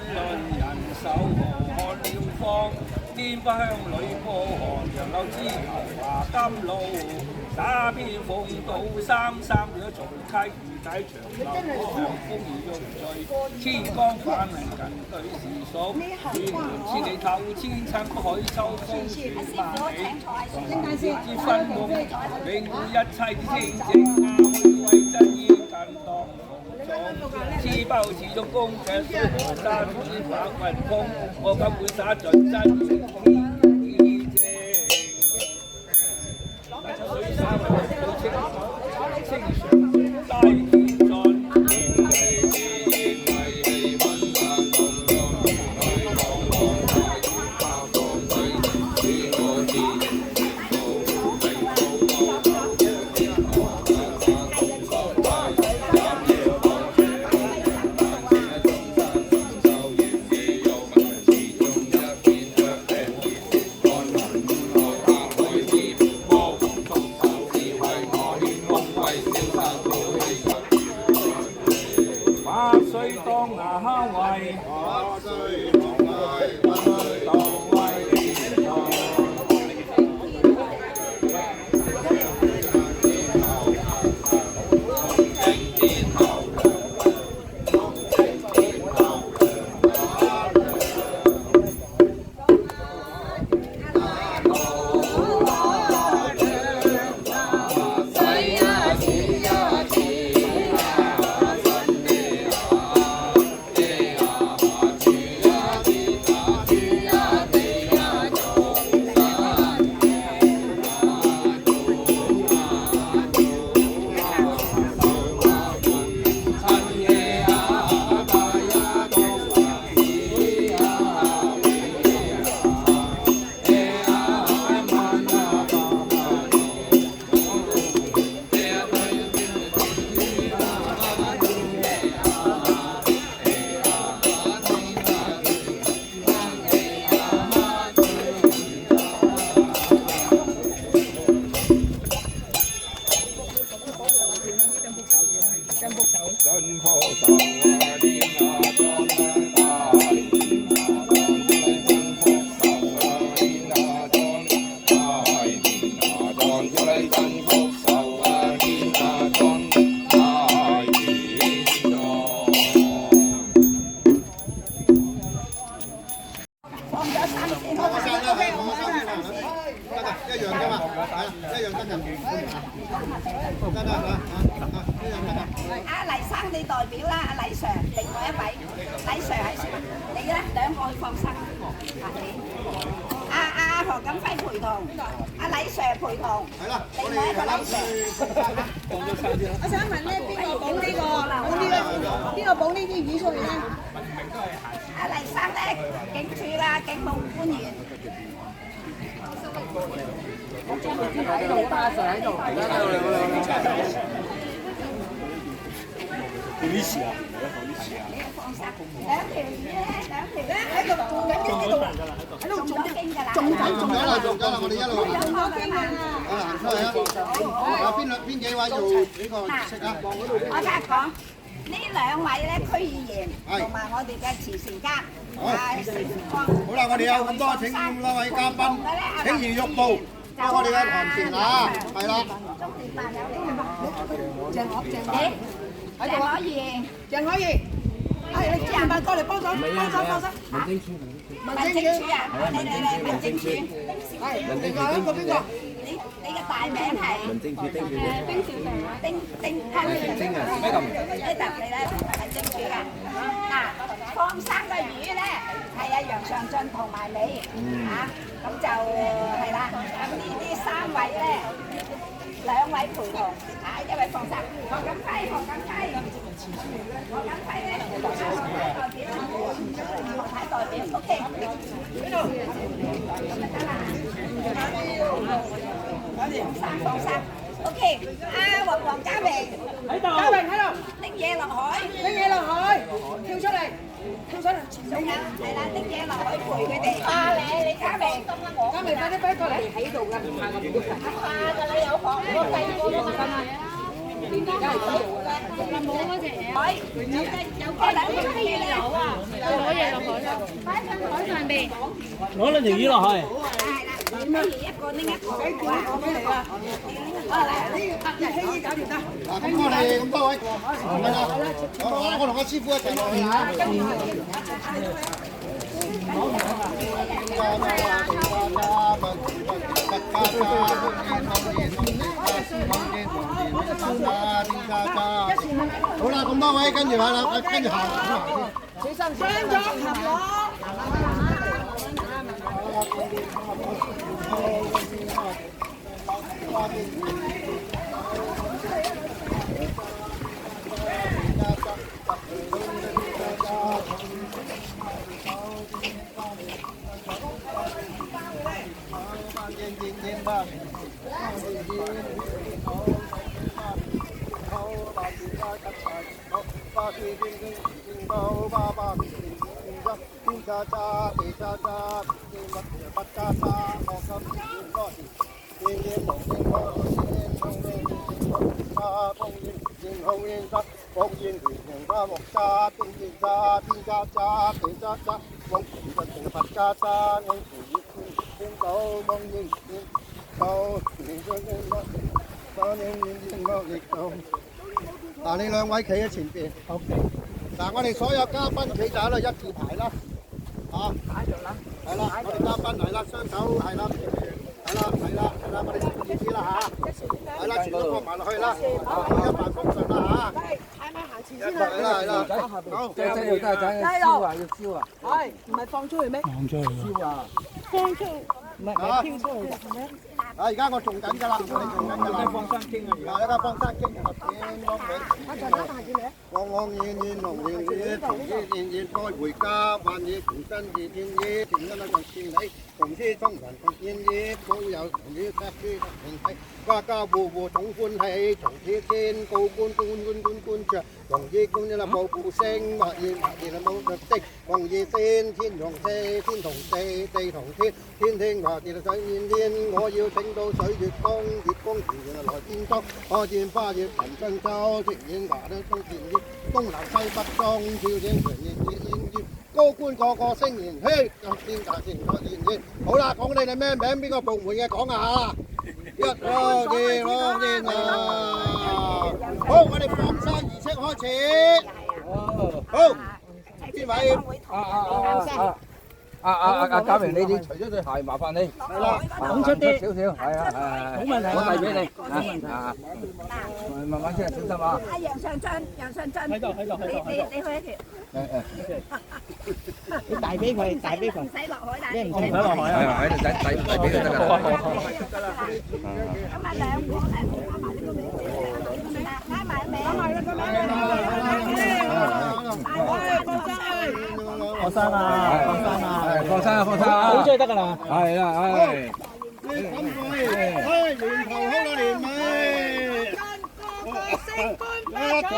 淚人手看了方，天不鄉裏過寒，楊柳枝頭話甘露，打邊風到三月重溪雨底長流，向風雨欲醉，千江反恨近對時數，遠門千里透千層海秋風雪萬里，知分夢永護一切清靜啊，去為真要近當。黐包始終公嘅水河山，千把雲風，我今會灑盡真情意正。水沙為清清上大天盡。水當牙蝦為，把水當為，把水當為天堂。阿黎生你代表啦，阿黎 Sir， 另外一位黎 Sir 喺度，你咧兩個去放生。阿何錦輝陪同，阿黎 Sir 陪同，另外一個黎 Sir。我想問咧，邊個綁呢個？邊個綁呢啲魚出去咧？阿黎生咧，警署啦，警務官員。喺度啊，Sir 喺度。呢次啊，你放生兩條魚咧，喺度做緊經㗎啦，喺度做緊經㗎啦，種緊啦，我哋一路種咗經㗎啦。出嚟啊！邊幾位做呢個食啊？我聽講呢兩位咧區議員同埋我哋嘅慈善家好啦，我哋有咁多，請咁多位嘉賓請而喐步，我哋嘅團團啊，係啦。中聯辦有你鄭可怡，係你鄭辦過嚟幫手，民政處啊，你民政處，係另外一個邊個？你嘅大名係民政處丁小姐，丁咩咁？呢答你咧，民政處嘅。嗱，放生嘅魚咧係阿楊尚進同埋你嚇，咁就係啦。咁呢三位咧。兩位陪同，一位放生，何錦輝咧，何太代表 ，OK， 呢度放生 ，OK， 黃家榮喺度，拎嘢落海，跳出嚟，仲有係啦，拎嘢落海陪佢哋。李家榮，快啲飛過嚟喺度㗎，唔怕咁。怕㗎，你有房，我計過㗎嘛。冇嗰隻嘢。攞嘢落海啦，海上邊。攞兩條魚落去。咁我哋咁多位，係啦，我同阿師傅一齊落去嚇。好啦，咁多位跟住下啦，跟住行先。小心傷咗行嗱，你兩位企喺前邊。OK。嗱，我哋所有嘉賓企就喺度一字排啦。啊，排住啦。係啦，我哋嘉賓係啦，雙手係啦，係啦，我哋前面啲啦嚇。係啦，全部放埋落去啦。一帆風順啦嚇。係咪行前先啦？係啦。好。仔要得仔燒啊，要燒啊。係，唔係放出去咩？放出去。燒啊！放出去，唔係飄出去。而家我做緊㗎啦，我哋做緊㗎啦。放生經啊！而家放生經入邊幫你。我再打大字嚟。往往燕燕龍燕燕，同燕燕燕開回家，萬葉同根燕燕燕，田一兩就千里，同枝中人同燕燕，高有同於石枝同平地，家家戶戶總歡喜，從此天高官着，容易官一粒步步升，或現係冇特的，容易先天容地，天同地，地同天，天話地上燕燕，我要整到水月光，月光自然來天光，可見花葉群爭秋，直演華都中田葉。東南西北中，照影長燕燕，高官個個升言嘿，天大成個燕燕。好啦，講你哋咩名？邊個部門嘅講下啦？一兩燕啊！好，我哋放生儀式開始。好，邊位？嘉明，你除咗對鞋，麻煩你。係啦，講出啲。少少，係啊，冇問題。我遞俾你。冇問題。慢慢先，小心啊！阿楊尚真，喺度。你去一條。你大俾佢，大俾佢。唔使落海啦。你唔使落海啊？係喺度遞俾佢得㗎啦。咁啊兩個咧，拉埋名，放生啊！放生啊！好追得㗎啦。係啦，係。你咁佢，年頭好啦，年尾。升官發財。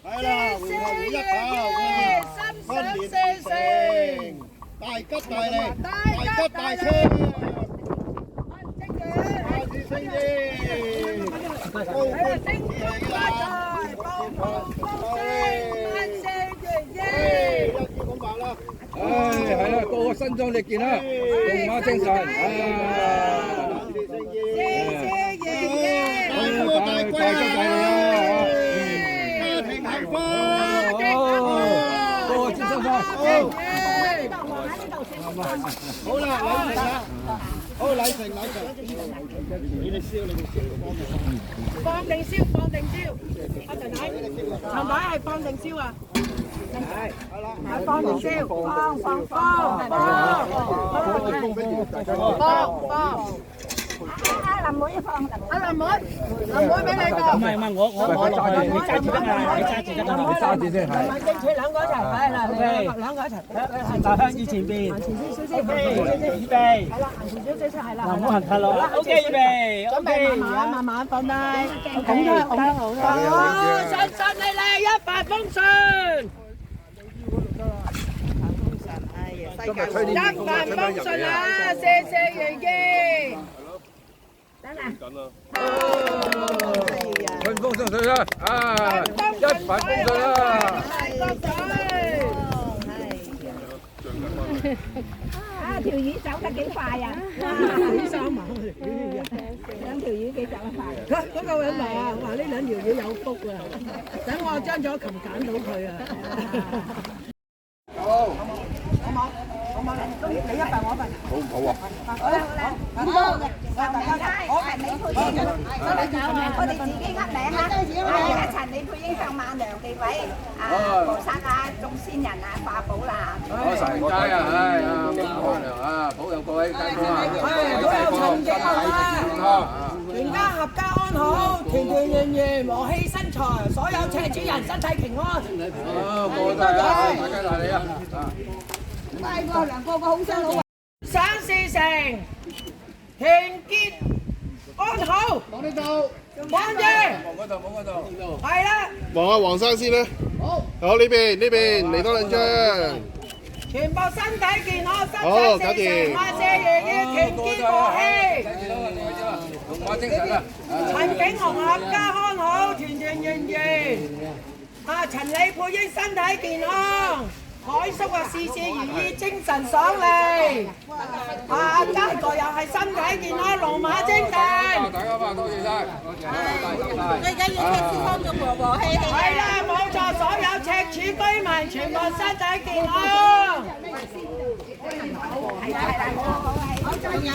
係啦，回頭一跑，新年四成，大吉大利，大吉大昌，萬事勝意，高官升官發財，步步高升，萬事如意。一於咁話啦。係啦，個個身壯力健啦，龍馬精神。萬事勝意，大富大貴，家庭幸福。個個精神快。好啦，禮成啦，好禮成。你哋燒，放定燒，阿陳太，陳太係放定燒啊？係放定燒，放。阿林妹一放，阿林妹俾你個。唔係，我落去，你揸住得㗎，你揸住得㗎。你揸住先，係。跟住兩個一齊，係啦，兩個一齊。大向以前邊。行前少少。預備。係啦，行前少少係啦。嗱，唔好行太落。OK，預備。準備慢慢放低。咁都好啦，好。順利，一帆風順。一帆風順啊！謝謝爺爺。順風順水啦，啊，一帆風順啦。啊，條魚走得幾快啊！幾三萬，兩條魚幾走得快？嗰個人話呢兩條魚有福啊！等我將咗琴揀到佢啊！你一份我一份。好唔好啊？我係李佩英，我哋自己噏名啦。一陳李佩英向萬良地位菩薩啊，眾仙人啊，化寶啦。我神街啊，唉啊，萬良啊，保佑各位街坊啊，身體健康啊！全家合家安好，團團圓圓，和氣生財，所有赤主人身體平安。啊，過大啊，大家大利啊！大個兩個好聲佬。省事成，團結安好。往呢度，望住，望嗰度。係啦，望下黃生先啦。好，好呢邊嚟多兩張。全部身體健康，好心想事成，萬事如意，團結和氣。龍馬精神啊！陳景雄合家安好，團團圓圓。啊，陳李佩英身體健康。海叔啊，事事如意，精神爽利。啊，佳哥又係身體健康，龍馬精神。大家好，多謝晒，最緊要赤柱當眾和氣氣。係啦，冇錯，所有赤柱居民全部身體健康。係啦，好，仲有。